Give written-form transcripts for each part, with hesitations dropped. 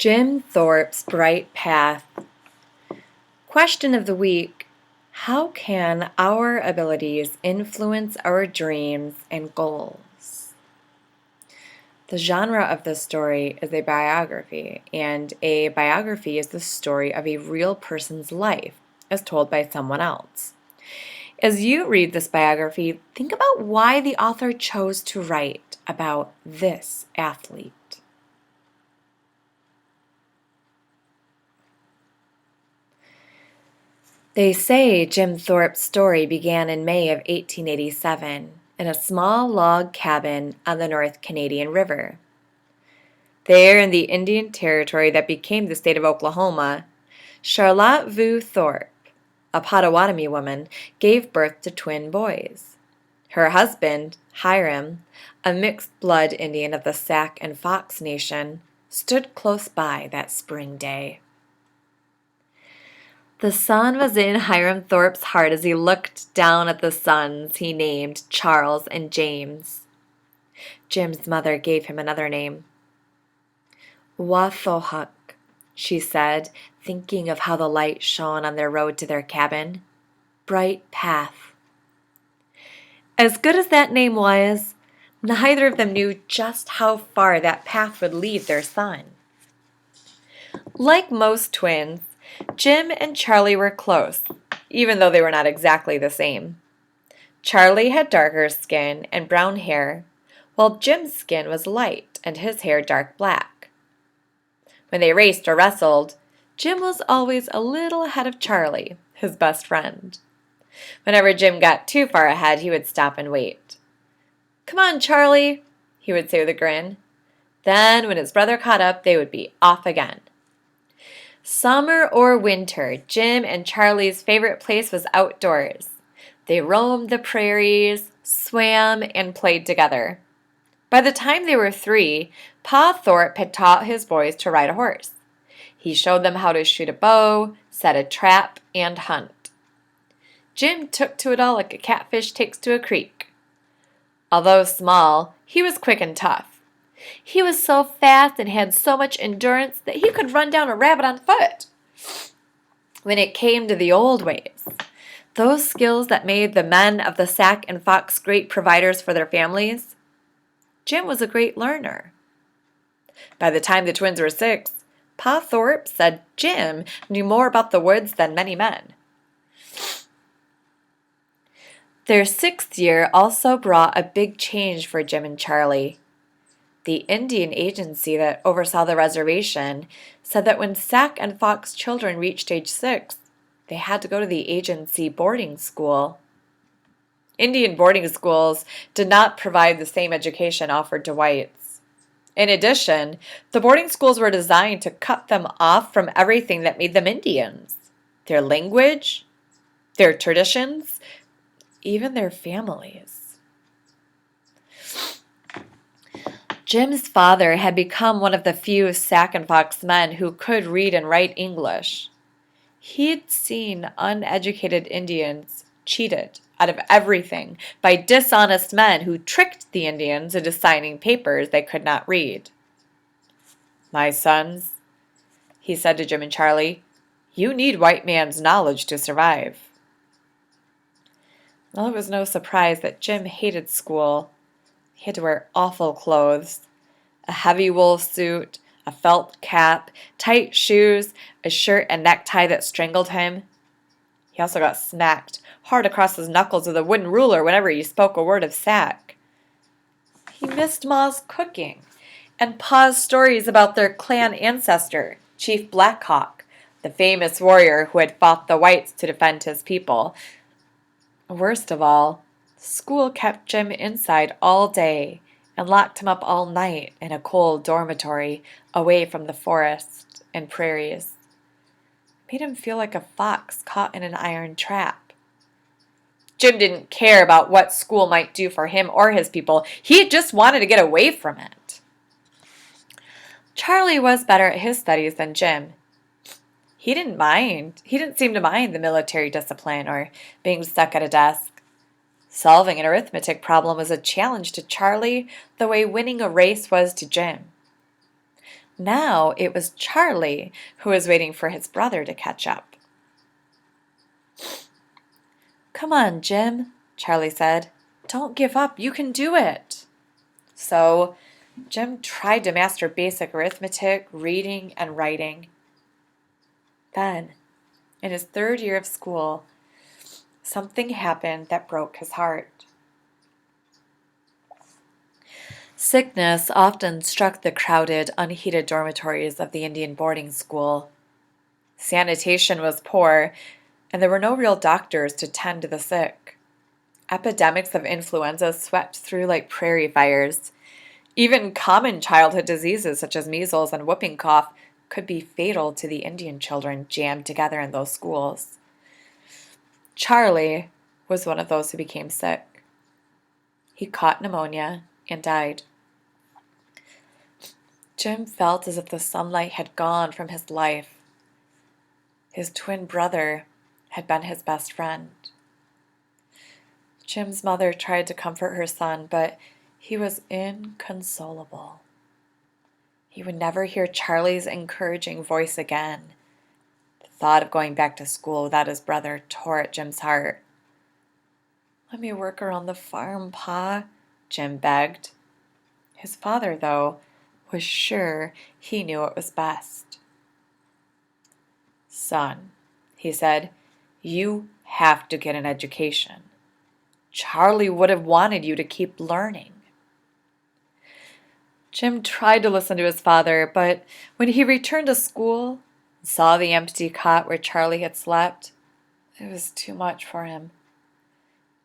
Jim Thorpe's Bright Path. Question of the week: how can our abilities influence our dreams and goals? The genre of this story is a biography, and a biography is the story of a real person's life as told by someone else. As you read this biography, think about why the author chose to write about this athlete. They say Jim Thorpe's story began in May of 1887 in a small log cabin on the North Canadian River. There in the Indian Territory that became the state of Oklahoma, Charlotte Vu Thorpe, a Potawatomi woman, gave birth to twin boys. Her husband, Hiram, a mixed-blood Indian of the Sac and Fox Nation, stood close by that spring day. The sun was in Hiram Thorpe's heart as he looked down at the sons he named Charles and James. Jim's mother gave him another name. Wathohuk, she said, thinking of how the light shone on their road to their cabin. Bright Path. As good as that name was, neither of them knew just how far that path would lead their son. Like most twins, Jim and Charlie were close, even though they were not exactly the same. Charlie had darker skin and brown hair, while Jim's skin was light and his hair dark black. When they raced or wrestled, Jim was always a little ahead of Charlie, his best friend. Whenever Jim got too far ahead, he would stop and wait. "Come on, Charlie," he would say with a grin. Then, when his brother caught up, they would be off again. Summer or winter, Jim and Charlie's favorite place was outdoors. They roamed the prairies, swam, and played together. By the time they were 3, Pa Thorpe had taught his boys to ride a horse. He showed them how to shoot a bow, set a trap, and hunt. Jim took to it all like a catfish takes to a creek. Although small, he was quick and tough. He was so fast and had so much endurance that he could run down a rabbit on foot. When it came to the old ways, those skills that made the men of the Sac and Fox great providers for their families, Jim was a great learner. By the time the twins were 6, Pa Thorpe said Jim knew more about the woods than many men. Their 6th year also brought a big change for Jim and Charlie. The Indian agency that oversaw the reservation said that when Sac and Fox children reached age 6, they had to go to the agency boarding school. Indian boarding schools did not provide the same education offered to whites. In addition, the boarding schools were designed to cut them off from everything that made them Indians: their language, their traditions, even their families. Jim's father had become one of the few Sac and Fox men who could read and write English. He'd seen uneducated Indians cheated out of everything by dishonest men who tricked the Indians into signing papers they could not read. "My sons," he said to Jim and Charlie, "you need white man's knowledge to survive." Well, it was no surprise that Jim hated school. He had to wear awful clothes: a heavy wool suit, a felt cap, tight shoes, a shirt and necktie that strangled him. He also got smacked hard across his knuckles with a wooden ruler whenever he spoke a word of Sac. He missed Ma's cooking and Pa's stories about their clan ancestor, Chief Black Hawk, the famous warrior who had fought the whites to defend his people. Worst of all, school kept Jim inside all day and locked him up all night in a cold dormitory away from the forest and prairies. It made him feel like a fox caught in an iron trap. Jim didn't care about what school might do for him or his people. He just wanted to get away from it. Charlie was better at his studies than Jim. He didn't seem to mind the military discipline or being stuck at a desk. Solving an arithmetic problem was a challenge to Charlie the way winning a race was to Jim. Now it was Charlie who was waiting for his brother to catch up. "Come on, Jim," Charlie said. "Don't give up. You can do it." So Jim tried to master basic arithmetic, reading, and writing. Then, in his third year of school, something happened that broke his heart. Sickness often struck the crowded, unheated dormitories of the Indian boarding school. Sanitation was poor, and there were no real doctors to tend to the sick. Epidemics of influenza swept through like prairie fires. Even common childhood diseases such as measles and whooping cough could be fatal to the Indian children jammed together in those schools. Charlie was one of those who became sick. He caught pneumonia and died. Jim felt as if the sunlight had gone from his life. His twin brother had been his best friend. Jim's mother tried to comfort her son, but he was inconsolable. He would never hear Charlie's encouraging voice again. The thought of going back to school without his brother tore at Jim's heart. "Let me work around the farm, Pa," Jim begged. His father, though, was sure he knew what was best. "Son," he said, "you have to get an education. Charlie would have wanted you to keep learning." Jim tried to listen to his father, but when he returned to school and saw the empty cot where Charlie had slept, it was too much for him.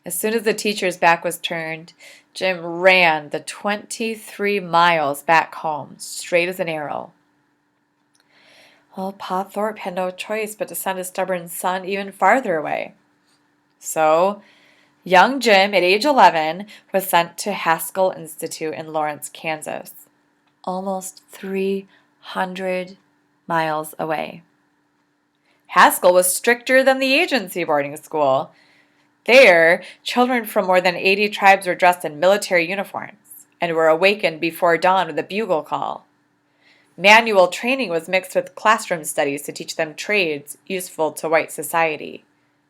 As soon as the teacher's back was turned, Jim ran the 23 miles back home, straight as an arrow. Well, Pa Thorpe had no choice but to send his stubborn son even farther away. So, young Jim, at age 11, was sent to Haskell Institute in Lawrence, Kansas, almost 300 miles away. Haskell was stricter than the agency boarding school. There, children from more than 80 tribes were dressed in military uniforms and were awakened before dawn with a bugle call. Manual training was mixed with classroom studies to teach them trades useful to white society.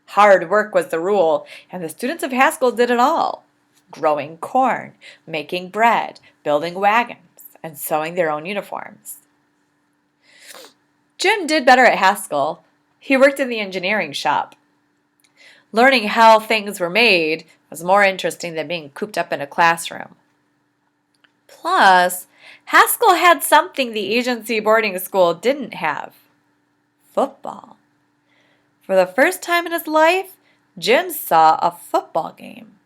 Hard work was the rule, and the students of Haskell did it all: growing corn, making bread, building wagons, and sewing their own uniforms. Jim did better at Haskell. He worked in the engineering shop. Learning how things were made was more interesting than being cooped up in a classroom. Plus, Haskell had something the agency boarding school didn't have: football. For the first time in his life, Jim saw a football game.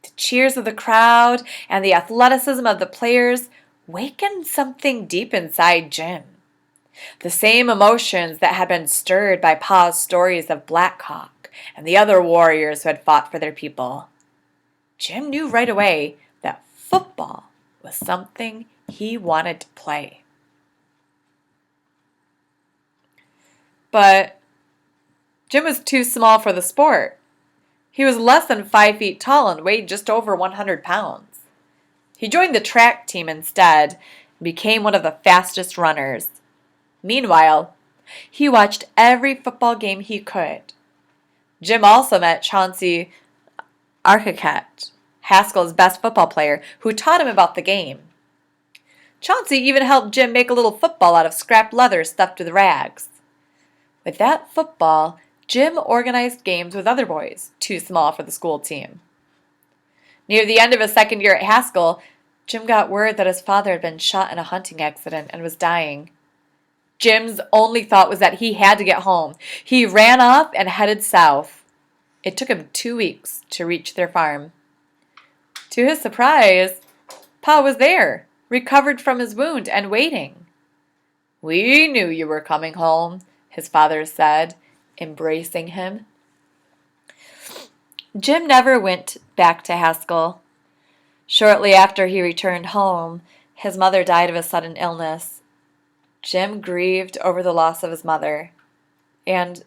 The cheers of the crowd and the athleticism of the players wakened something deep inside Jim. The same emotions that had been stirred by Pa's stories of Black Hawk and the other warriors who had fought for their people. Jim knew right away that football was something he wanted to play. But Jim was too small for the sport. He was less than 5 feet tall and weighed just over 100 pounds. He joined the track team instead and became one of the fastest runners. Meanwhile, he watched every football game he could. Jim also met Chauncey Arquette, Haskell's best football player, who taught him about the game. Chauncey even helped Jim make a little football out of scrap leather stuffed with rags. With that football, Jim organized games with other boys, too small for the school team. Near the end of his second year at Haskell, Jim got word that his father had been shot in a hunting accident and was dying. Jim's only thought was that he had to get home. He ran off and headed south. It took him 2 weeks to reach their farm. To his surprise, Pa was there, recovered from his wound and waiting. "We knew you were coming home," his father said, embracing him. Jim never went back to Haskell. Shortly after he returned home, his mother died of a sudden illness. Jim grieved over the loss of his mother, and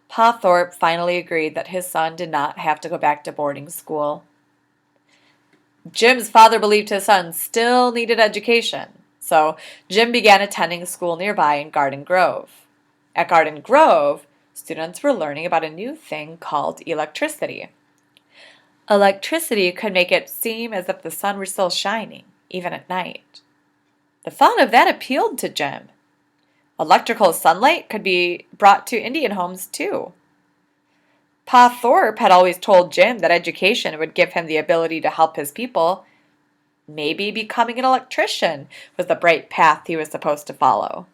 Pa Thorpe finally agreed that his son did not have to go back to boarding school. Jim's father believed his son still needed education, So Jim began attending a school nearby in Garden Grove. At Garden Grove, students were learning about a new thing called electricity. Electricity could make it seem as if the sun were still shining, even at night. The thought of that appealed to Jim. Electrical sunlight could be brought to Indian homes, too. Pa Thorpe had always told Jim that education would give him the ability to help his people. Maybe becoming an electrician was the bright path he was supposed to follow.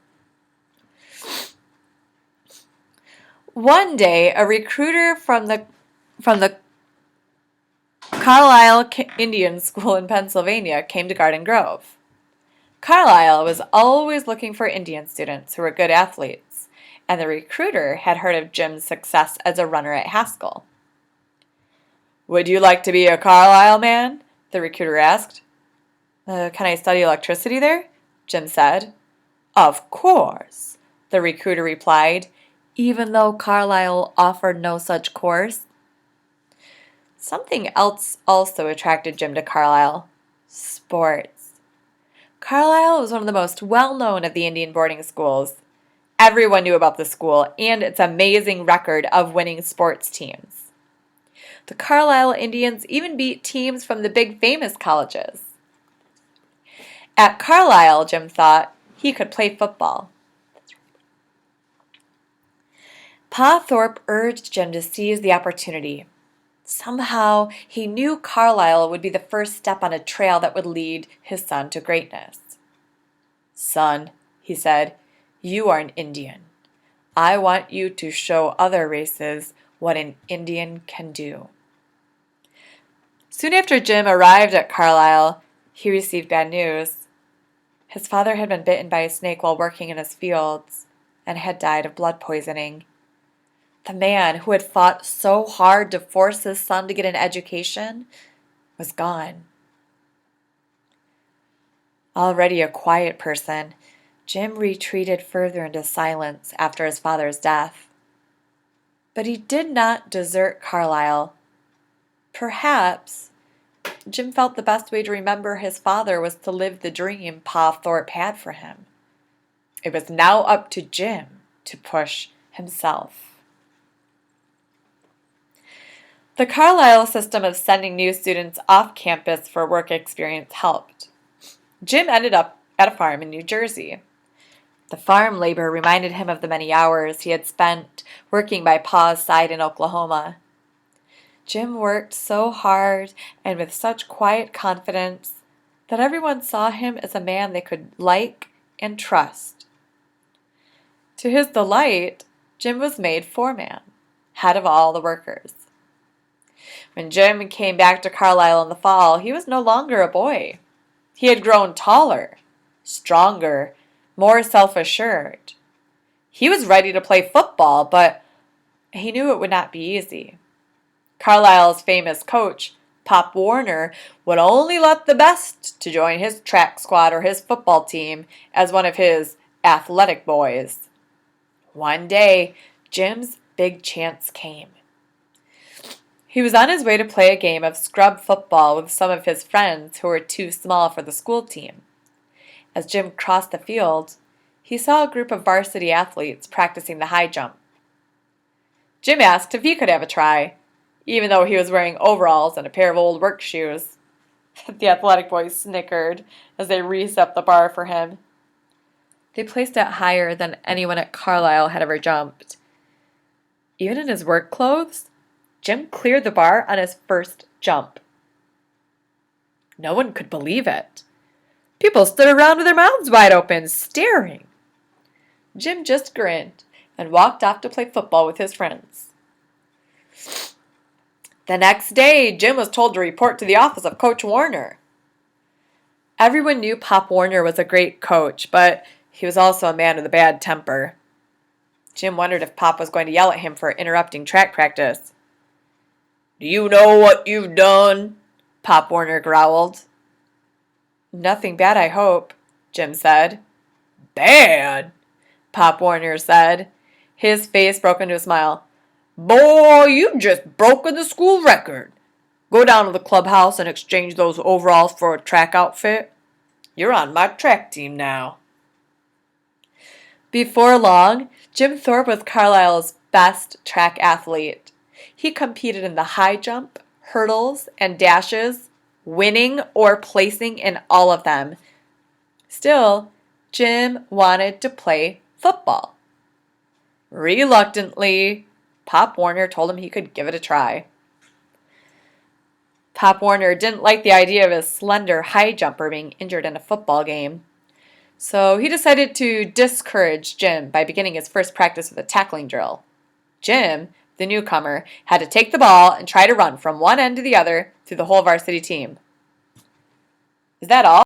One day, a recruiter from the Carlisle Indian School in Pennsylvania came to Garden Grove. Carlisle was always looking for Indian students who were good athletes, and the recruiter had heard of Jim's success as a runner at Haskell. "Would you like to be a Carlisle man?" the recruiter asked. Can I study electricity there?" Jim said. "Of course," the recruiter replied, even though Carlisle offered no such course. Something else also attracted Jim to Carlisle: sports. Carlisle was one of the most well-known of the Indian boarding schools. Everyone knew about the school and its amazing record of winning sports teams. The Carlisle Indians even beat teams from the big famous colleges. At Carlisle, Jim thought, he could play football. Pa Thorpe urged Jim to seize the opportunity. Somehow, he knew Carlisle would be the first step on a trail that would lead his son to greatness. "Son," he said, "you are an Indian. I want you to show other races what an Indian can do." Soon after Jim arrived at Carlisle, he received bad news. His father had been bitten by a snake while working in his fields and had died of blood poisoning. The man who had fought so hard to force his son to get an education was gone. Already a quiet person, Jim retreated further into silence after his father's death. But he did not desert Carlisle. Perhaps Jim felt the best way to remember his father was to live the dream Pa Thorpe had for him. It was now up to Jim to push himself. The Carlisle system of sending new students off campus for work experience helped. Jim ended up at a farm in New Jersey. The farm labor reminded him of the many hours he had spent working by Pa's side in Oklahoma. Jim worked so hard and with such quiet confidence that everyone saw him as a man they could like and trust. To his delight, Jim was made foreman, head of all the workers. When Jim came back to Carlisle in the fall, he was no longer a boy. He had grown taller, stronger, more self-assured. He was ready to play football, but he knew it would not be easy. Carlisle's famous coach, Pop Warner, would only let the best to join his track squad or his football team as one of his athletic boys. One day, Jim's big chance came. He was on his way to play a game of scrub football with some of his friends who were too small for the school team. As Jim crossed the field, he saw a group of varsity athletes practicing the high jump. Jim asked if he could have a try, even though he was wearing overalls and a pair of old work shoes. The athletic boys snickered as they reset the bar for him. They placed it higher than anyone at Carlisle had ever jumped. Even in his work clothes, Jim cleared the bar on his first jump. No one could believe it. People stood around with their mouths wide open, staring. Jim just grinned and walked off to play football with his friends. The next day, Jim was told to report to the office of Coach Warner. Everyone knew Pop Warner was a great coach, but he was also a man with a bad temper. Jim wondered if Pop was going to yell at him for interrupting track practice. "Do you know what you've done?" Pop Warner growled. "Nothing bad, I hope," Jim said. "Bad?" Pop Warner said. His face broke into a smile. "Boy, you've just broken the school record. Go down to the clubhouse and exchange those overalls for a track outfit. You're on my track team now. Before long, Jim Thorpe was Carlisle's best track athlete. He competed in the high jump, hurdles, and dashes, winning or placing in all of them. Still, Jim wanted to play football. Reluctantly, Pop Warner told him he could give it a try. Pop Warner didn't like the idea of a slender high jumper being injured in a football game. So he decided to discourage Jim by beginning his first practice with a tackling drill. Jim, the newcomer, had to take the ball and try to run from one end to the other through the whole varsity team. Is that all?